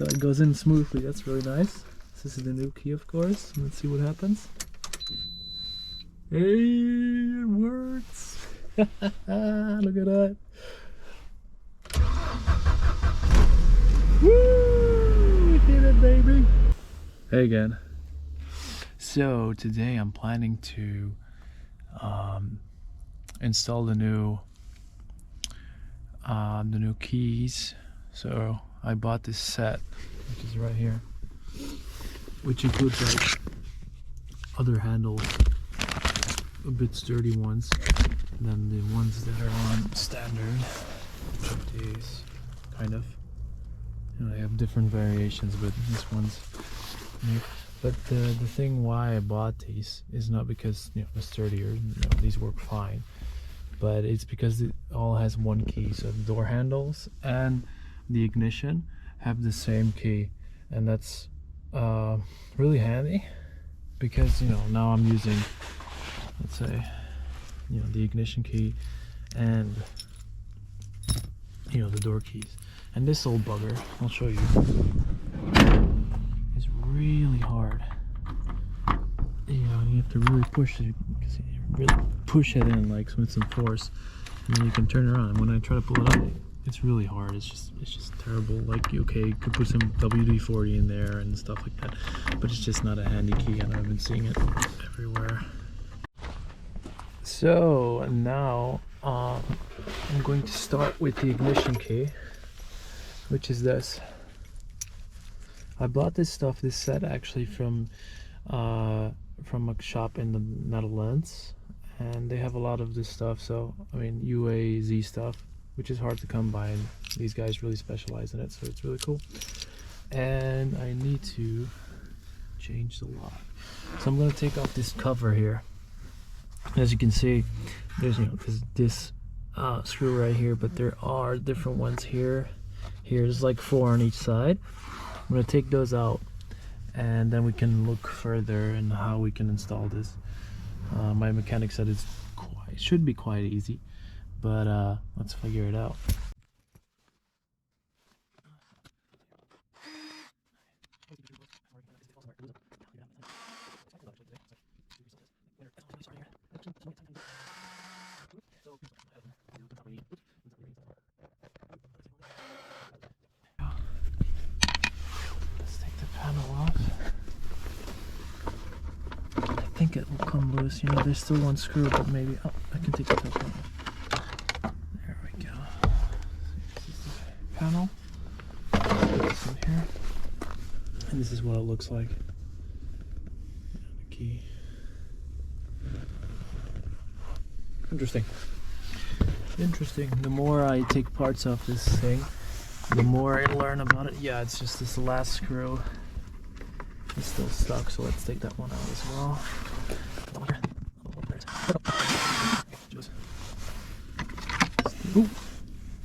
So it goes in smoothly. That's really nice. This is the new key, of course. Let's see what happens. Hey, it works. Look at that. Woo! We did it, baby. Hey again. So today I'm planning to install the new keys. So I bought this set, which is right here, which includes like other handles, a bit sturdy ones, and then the ones that are on standard, these kind of, you know, they have different variations, but this one's new. But the thing why I bought these is not because, you know, they're sturdier, you know, these work fine, but it's because it all has one key. So the door handles and the ignition have the same key, and that's really handy because, you know, now I'm using, let's say, you know, the ignition key and, you know, the door keys. And this old bugger, I'll show you, is really hard. You know, you have to really push it, really push it in like with some force, and then you can turn it around. When I try to pull it up, it's really hard. It's just terrible. Like, okay, you could put some WD-40 in there and stuff like that, but it's just not a handy key, and I've been seeing it everywhere. So now I'm going to start with the ignition key, which is this. I bought this set actually from a shop in the Netherlands, and they have a lot of this stuff. So I mean, UAZ stuff, which is hard to come by, and these guys really specialize in it, so it's really cool. And I need to change the lock, so I'm going to take off this cover here. As you can see, there's, you know, this screw right here, but there are different ones here. There's like 4 on each side. I'm going to take those out, and then we can look further in how we can install this. My mechanic said it should be quite easy, but let's figure it out. Let's take the panel off. I think it will come loose. You know, there's still one screw, but maybe, oh, I can take the top one off. There we go. So this is the panel. Put this in here, and this is what it looks like. The key. Interesting. The more I take parts off this thing, the more I learn about it. Yeah, it's just this last screw is still stuck, so let's take that one out as well. Ooh.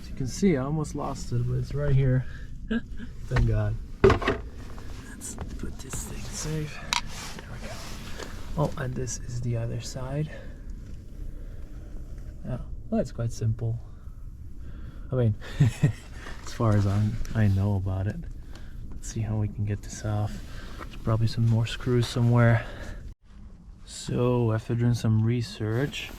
As you can see, I almost lost it, but it's right here. Thank God. Let's put this thing safe. There we go. Oh, and this is the other side. Yeah, well, it's quite simple. I mean, as far as I know about it. Let's see how we can get this off. There's probably some more screws somewhere. So after doing some research,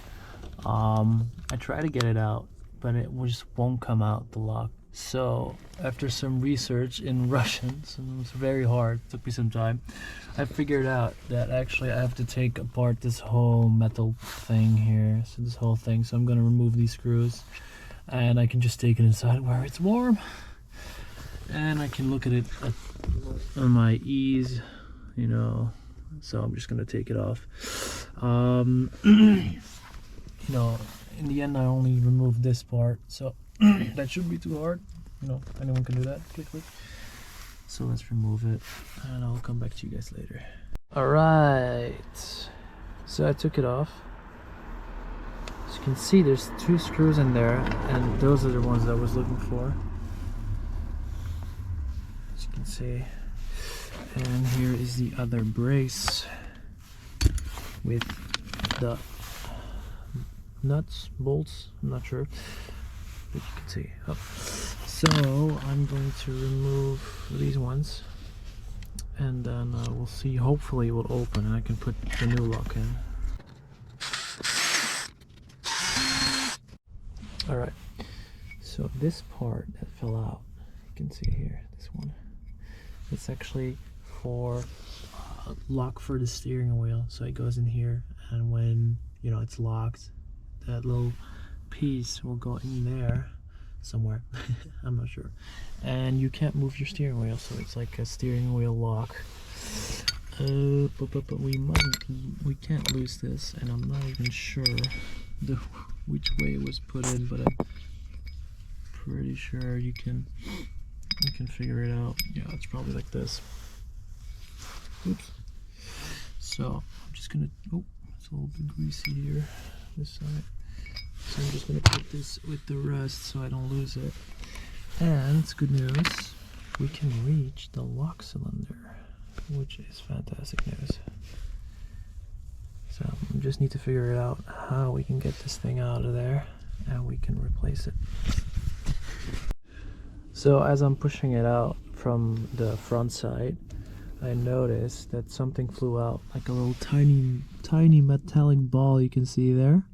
I tried to get it out, but it just won't come out, the lock. So after some research in Russian, so it was very hard, it took me some time, I figured out that actually I have to take apart this whole metal thing here, so this whole thing. So I'm going to remove these screws, and I can just take it inside where it's warm, and I can look at it on my ease, you know. So I'm just going to take it off. You know, in the end I only removed this part, so that shouldn't be too hard. You know, anyone can do that quickly. So let's remove it, and I'll come back to you guys later. Alright, so I took it off. As you can see, there's 2 screws in there, and those are the ones that I was looking for. As you can see. And here is the other brace with the nuts, bolts, I'm not sure, but you can see. Oh. So I'm going to remove these ones, and then we'll see. Hopefully it will open and I can put the new lock in. Alright, so this part that fell out, you can see here, this one, it's actually for lock for the steering wheel. So it goes in here, and when it's locked, that little piece will go in there somewhere. I'm not sure, and you can't move your steering wheel, so it's like a steering wheel lock. But we can't lose this, and I'm not even sure which way it was put in, but I'm pretty sure you can figure it out. Yeah, it's probably like this. Oops. So I'm just gonna, oh, it's a little bit greasy here, this side. So I'm just gonna put this with the rest so I don't lose it. And it's good news, we can reach the lock cylinder, which is fantastic news. So we just need to figure it out how we can get this thing out of there and we can replace it. So as I'm pushing it out from the front side, I noticed that something flew out, like a little tiny metallic ball you can see there.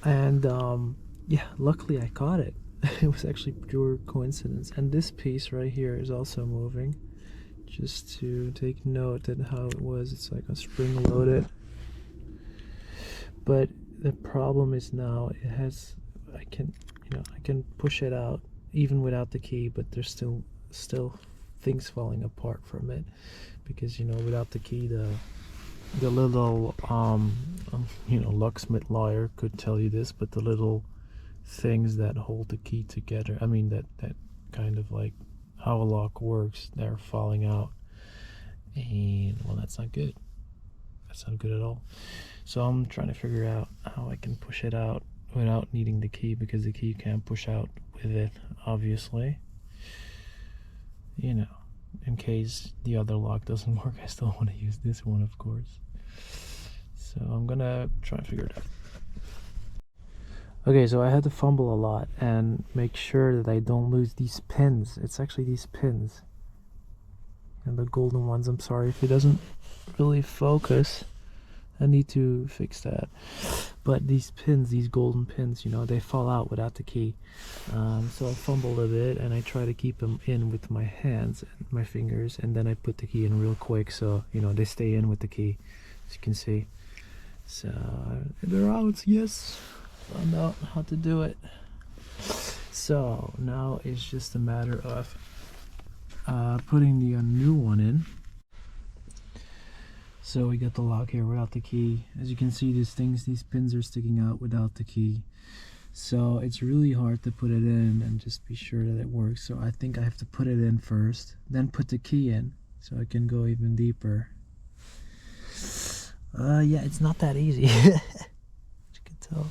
And yeah, luckily I caught it. It was actually pure coincidence. And this piece right here is also moving. Just to take note that how it was, it's like a spring loaded. But the problem is now it has, I can push it out even without the key, but there's still things falling apart from it, because without the key, the little locksmith lawyer could tell you this, but the little things that hold the key together, I mean that kind of like how a lock works, they're falling out, and well, that's not good. That's not good at all. So I'm trying to figure out how I can push it out without needing the key, because the key can't push out with it, obviously. In case the other lock doesn't work, I still want to use this one, of course. So I'm gonna try and figure it out. Okay, so I had to fumble a lot and make sure that I don't lose these pins. It's actually these pins, and the golden ones. I'm sorry if it doesn't really focus. I need to fix that. But these pins, these golden pins, they fall out without the key. So I fumbled a bit, and I try to keep them in with my hands and my fingers, and then I put the key in real quick, so they stay in with the key, as you can see. So they're out. Yes, found out how to do it. So now it's just a matter of putting the new one in. So we got the lock here without the key. As you can see, these pins are sticking out without the key. So it's really hard to put it in and just be sure that it works. So I think I have to put it in first, then put the key in, so I can go even deeper. Yeah, it's not that easy. As you can tell.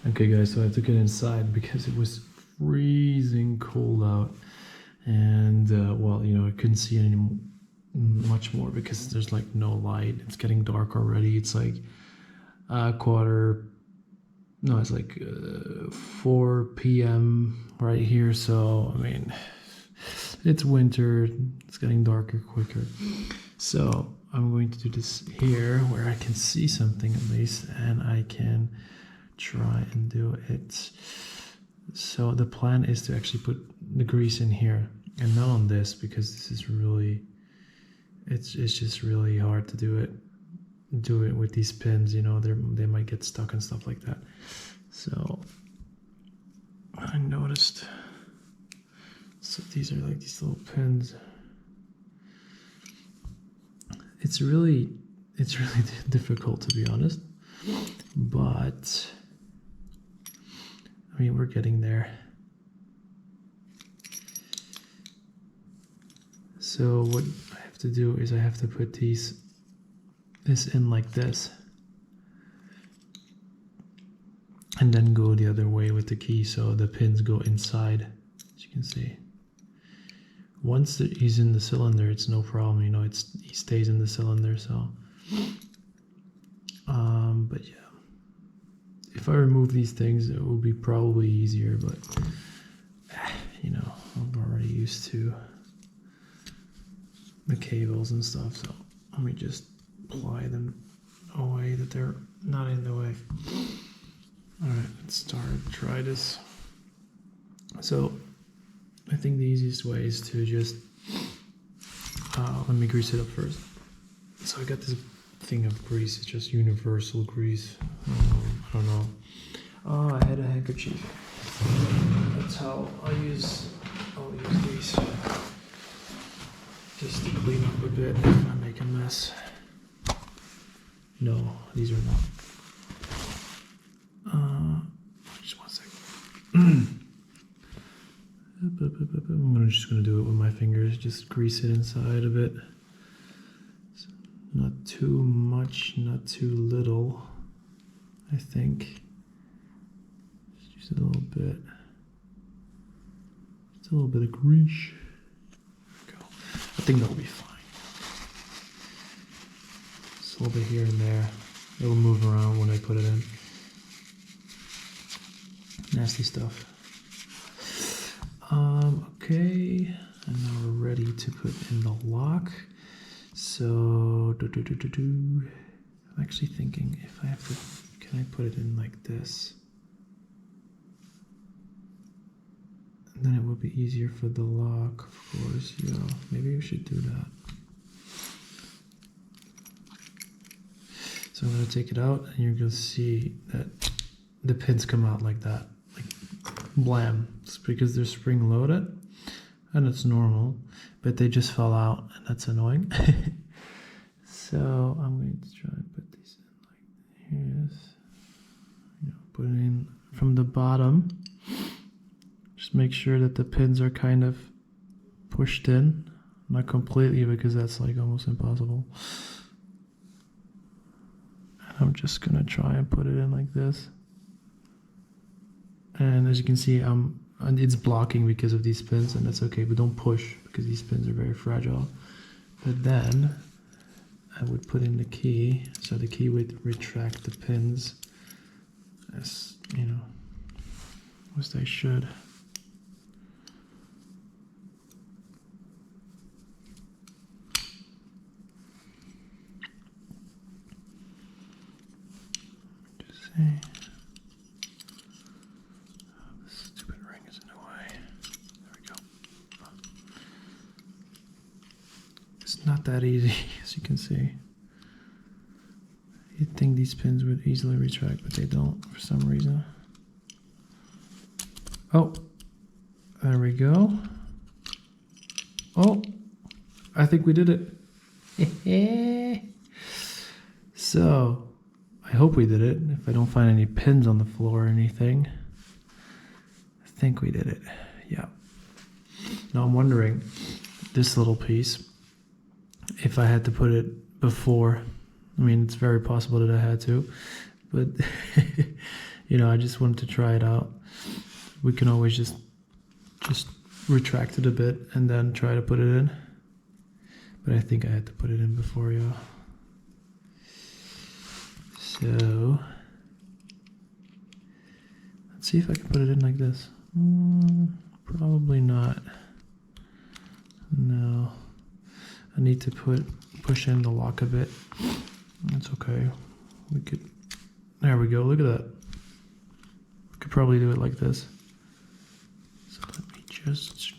Okay guys, so I took it inside because it was freezing cold out. And well, I couldn't see it anymore. Much more, because there's like no light. It's getting dark already. It's like it's like 4 p.m. right here, so I mean, it's winter, it's getting darker quicker. So I'm going to do this here where I can see something at least, and I can try and do it. So the plan is to actually put the grease in here and not on this, because this is really, it's just really hard to do it with these pins. They might get stuck and stuff like that. So I noticed, so these are like these little pins. It's really difficult, to be honest, but I mean, we're getting there. So what I have to do is I have to put this in like this, and then go the other way with the key, so the pins go inside, as you can see. Once he's in the cylinder, it's no problem, he stays in the cylinder. So but yeah, If I remove these things, it will be probably easier, but you know, I'm already used to the cables and stuff, so let me just ply them away that they're not in the way. All right, let's try this. So I think the easiest way is to just let me grease it up first. So I got this thing of grease. It's just universal grease. I don't know. Oh, I had a handkerchief. That's how I'll use grease. Just to clean up a bit if I make a mess. No, these are not. Just one second. I'm just gonna do it with my fingers. Just grease it inside a bit. So not too much, not too little. I think. Just use it a little bit. Just a little bit of grease. There we go. I think that'll be fine. Just a little bit here and there. It'll move around when I put it in. Nasty stuff. Okay, and now we're ready to put in the lock. So, I'm actually thinking if I have to, can I put it in like this? And then it will be easier for the lock, of course. Yeah, maybe we should do that. So I'm gonna take it out, and you're gonna see that the pins come out like that. Blam. It's because they're spring loaded and it's normal, but they just fell out and that's annoying. So I'm going to try and put these in like this. You know, put it in from the bottom. Just make sure that the pins are kind of pushed in, not completely because that's like almost impossible. And I'm just gonna try and put it in like this. And as you can see, it's blocking because of these pins, and that's okay, but don't push because these pins are very fragile. But then I would put in the key, so the key would retract the pins as, you know, as they should. Just see. Not that easy, as you can see. You'd think these pins would easily retract, but they don't for some reason. Oh, there we go. Oh, I think we did it. So, I hope we did it. If I don't find any pins on the floor or anything, I think we did it. Yeah. Now I'm wondering, this little piece, if I had to put it before, I mean, it's very possible that I had to, but you know, I just wanted to try it out. We can always just retract it a bit and then try to put it in. But I think I had to put it in before, yeah. So, let's see if I can put it in like this. Probably not. No. I need to push in the lock a bit. That's okay. We could, there we go, look at that. We could probably do it like this. So let me just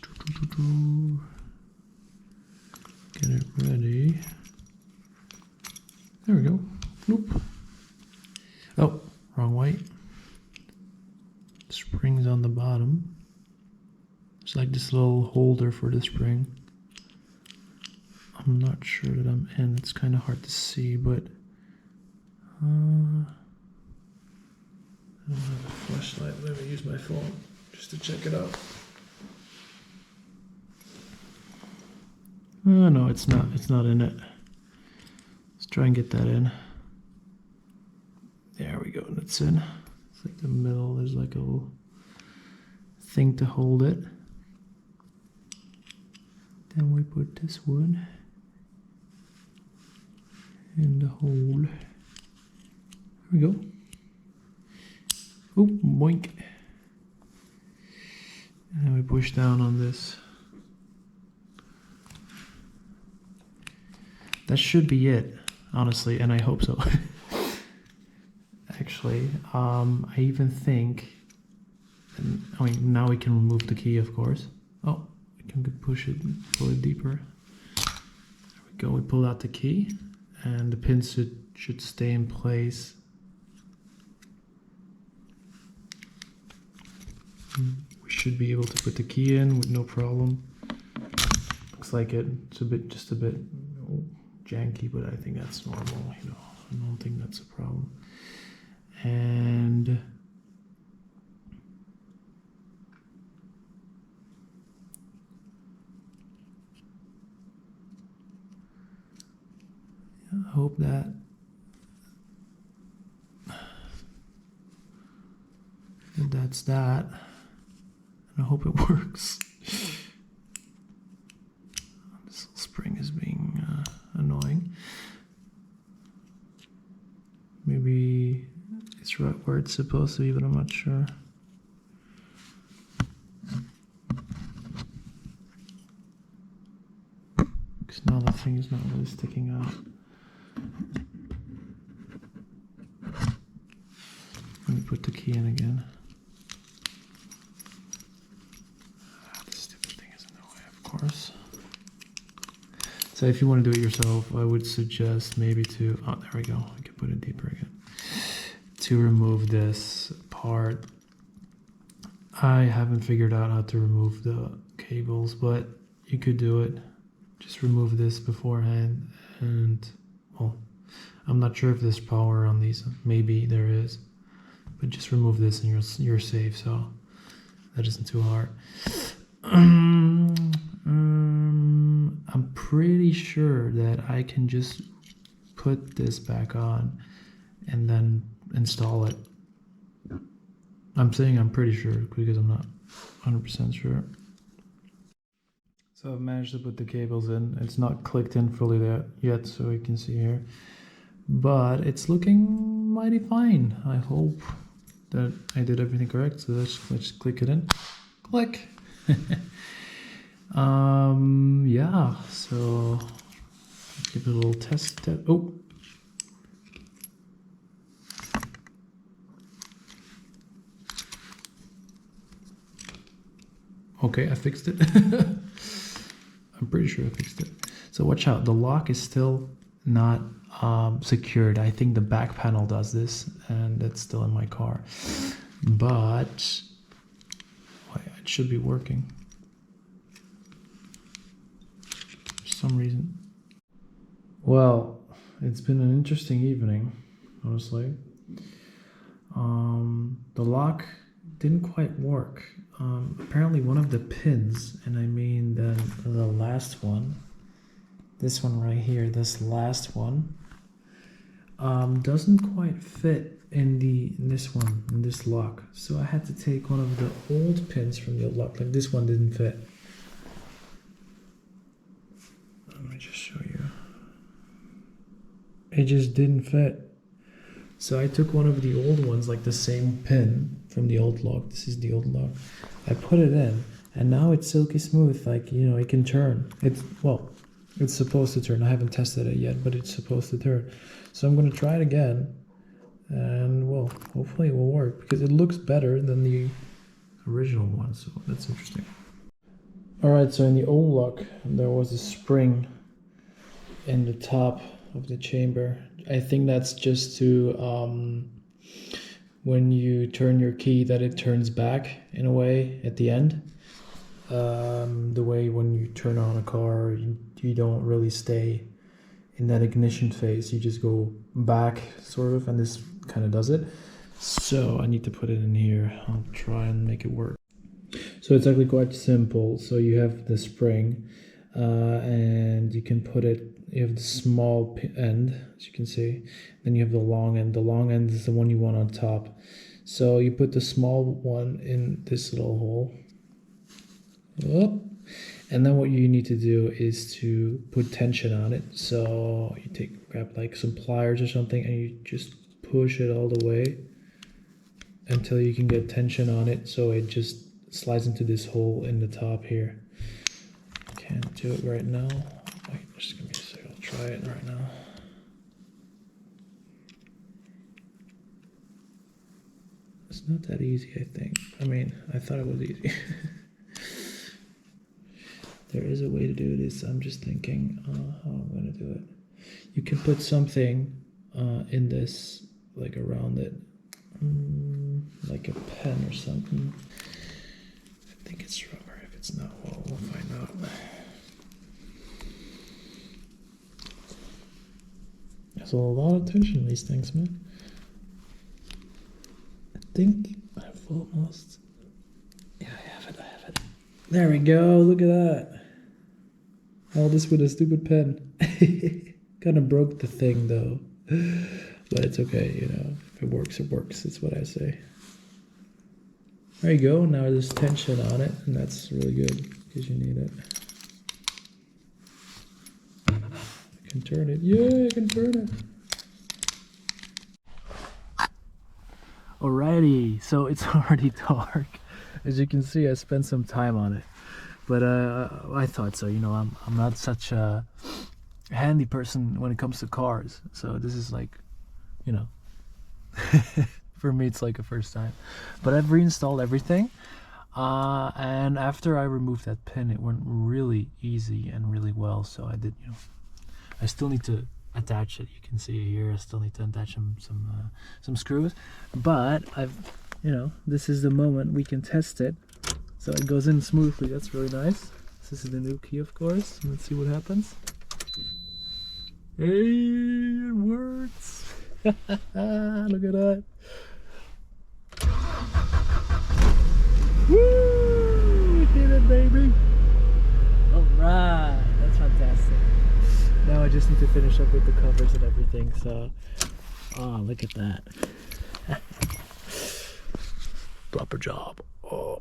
get it ready. There we go. Bloop. Oh, wrong way. Spring's on the bottom. It's like this little holder for the spring. I'm not sure that I'm in. It's kind of hard to see, but I don't have a flashlight. Let me use my phone just to check it out. Oh no, it's not. It's not in it. Let's try and get that in. There we go. That's in. It's like the middle. There's like a little thing to hold it. Then we put this one in the hole. There we go. Oop, boink. And we push down on this. That should be it, honestly, and I hope so. Actually, I even think, I mean, now we can remove the key, of course. Oh, we can push it, pull it deeper. There we go, we pull out the key, and the pins should stay in place. We should be able to put the key in with no problem. Looks like it's just a bit janky, but I think that's normal, you know. I don't think that's a problem. And I hope that's that. And I hope it works. This little spring is being annoying. Maybe it's right where it's supposed to be, but I'm not sure. Because now the thing is not really sticking out. Let me put the key in again. This stupid thing is in the way, of course. So if you want to do it yourself, I would suggest maybe to, oh, there we go. I can put it deeper again. To remove this part. I haven't figured out how to remove the cables, but you could do it. Just remove this beforehand, and well, I'm not sure if there's power on these. Maybe there is, but just remove this and you're safe. So that isn't too hard. I'm pretty sure that I can just put this back on and then install it. I'm saying I'm pretty sure because I'm not 100% sure. So I've managed to put the cables in. It's not clicked in fully there yet, so you can see here, but it's looking mighty fine. I hope that I did everything correct. So let's click it in. Click. Yeah, so give it a little test. Oh. Okay, I fixed it. I'm pretty sure I fixed it. So watch out, the lock is still not secured. I think the back panel does this, and it's still in my car. But it should be working. For some reason. Well, it's been an interesting evening, honestly. The lock didn't quite work. Apparently one of the pins, and I mean the last one, this one right here, this last one, doesn't quite fit in this lock. So I had to take one of the old pins from the old lock. Like this one didn't fit. Let me just show you. It just didn't fit. So I took one of the old ones, like the same pin from the old lock. This is the old lock. I put it in, and now it's silky smooth. Like, you know, it can turn. It's supposed to turn. I haven't tested it yet, but it's supposed to turn. So I'm gonna try it again, and well, hopefully it will work because it looks better than the original one. So that's interesting. All right. So in the old lock, there was a spring in the top of the chamber. I think that's just to when you turn your key, that it turns back in a way at the end. The way when you turn on a car, you don't really stay in that ignition phase. You just go back, sort of, and this kind of does it. So I need to put it in here. I'll try and make it work. So it's actually quite simple. So you have the spring, and you can put it. You have the small end, as you can see. Then you have the long end. The long end is the one you want on top. So you put the small one in this little hole. Oh. And then what you need to do is to put tension on it. So you grab like some pliers or something, and you just push it all the way. until you can get tension on it, so it just slides into this hole in the top here. Can't do it right now. Wait, just give me a second. I'll try it right now. It's not that easy, I think. I mean, I thought it was easy. There is a way to do this. I'm just thinking how I'm going to do it. You can put something in this, like around it, like a pen or something. I think it's rubber. If it's not, well, we'll find out. There's a lot of tension in these things, man. I think I've almost... Yeah, I have it. There we go. Look at that. All this with a stupid pen. Kind of broke the thing though. But it's okay, you know. If it works, it works. That's what I say. There you go. Now there's tension on it, and that's really good because you need it. I can turn it. Yeah, I can turn it. Alrighty, so it's already dark. As you can see, I spent some time on it. But I thought so, you know, I'm not such a handy person when it comes to cars. So this is like, you know, for me it's like a first time. But I've reinstalled everything. And after I removed that pin, it went really easy and really well. So I did, you know, I still need to attach it. You can see here, I still need to attach some screws. But I've, you know, this is the moment we can test it. So it goes in smoothly. That's really nice. This is the new key, of course. Let's see what happens. Hey, it works. Look at that. Woo! We did it, baby. Alright, that's fantastic. Now I just need to finish up with the covers and everything. So, oh, look at that. Proper job. Oh.